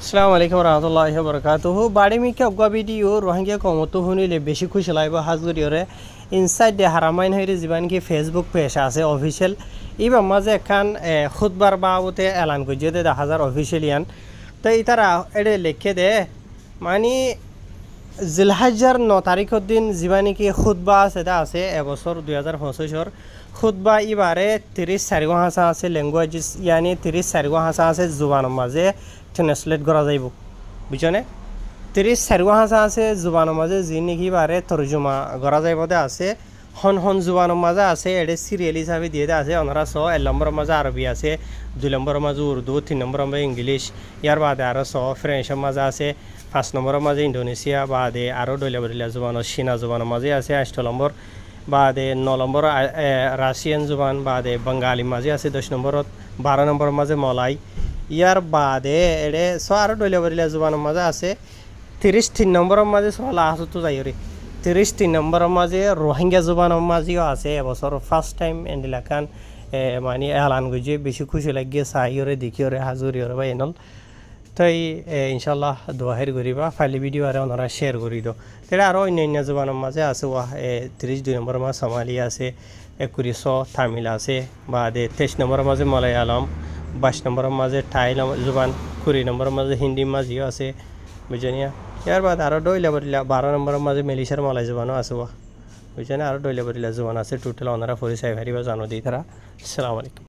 আসসালামু আলাইকুম রহমতুল্লাহি ওয়া বারাকাতুহু বাড়ি মিকে অগা ভিডিও রোহিঙ্গা কমতো শুনিলে বেশি খুশি লাগব হাজগুড়িওরে ইনসাইড দে হারামাইন হইরে জীবান কি ফেসবুক পেজ আছে অফিসিয়াল ইবা মাঝে এখান খুদবার বাবতে এলান করছে দে 1000 অফিসিয়ালিয়ান তো ইতারা এডে লিখে দে মানে জিলহাজ্জার 9 তারিখের দিন জীবানি কি খুতবা সেটা আছে এবছর 2025 খুতবা ইবারে 30 সারিগো হাসা আছে ল্যাঙ্গুয়েজেস ইয়ানি 30 সারিগো হাসা আছে জুবানের মাঝে ট্রান্সলেট করা যাইব বুঝছনে 30 সারিগো হাসা আছে জুবানের মাঝে যি নাকি বারে তরজমা করা যাইব দে আছে হন হন জুবানের মাঝে আছে এডে সিরিয়াল হিসাবে দিয়ে আছে ওনারা 1 নম্বরের মাঝে আরবি আছে 2 নম্বরের মাঝে উর্দু 3 নম্বরের মাঝে ইংলিশ ইয়ার বাদে আরো ফ্রেঞ্চের মাঝে আছে 5 নম্বরের মাঝে ইন্দোনেশিয়া বাদে আরও ডলিয়া জুবানের চীনা জুবানের মাঝে আছে 8 নম্বর বাদে 9 নম্বর রাশিয়ান জুবান বাদে বাঙালি মাঝে আছে 10 নম্বরত 12 নম্বরের মাঝে মলাই ইয়ার বাদে এডে আরও ডলিয়া জুবানের মাঝে আছে 33 নম্বরের মাঝে সলা আসতো যাইরে 33 নম্বরের মাঝে রোহিঙ্গা জুবানের মাঝেও আছে এবছর ফার্স্ট টাইম এন্ডিলাকান মানে এলান গজে বেশি খুশি লাগিয়ে চাইরে দেখিওরে হাজুরিওরে বা এনল তাই ইনশাল্লাহ দোয়াহের করিবা ফাইলি ভিডিও আর ওনারা শেয়ার করি দো তাহলে আরও অন্যান্য জবানের মাঝে আছে ওয়া 32 নম্বরের মাঝে সোমালি আছে 21 তামিল আছে বাদে 23 নম্বরের মাঝে মালায়ালম 22 নম্বরের মাঝে থাই জবান 20 নম্বরের মাঝে হিন্দি মাঝেও আছে বুঝনিয়া ইয়ার বাদ আরও ডইলা বলিলা 12 নম্বরের মাঝে মেলিশার মালাই জবানও আছে ওয়া বুঝছেন আরও ডইলা বলিলা জবান আছে টোটাল ওনারা পরিচয় ভারিবা জানো দিই তারা আসসালামু আলাইকুম।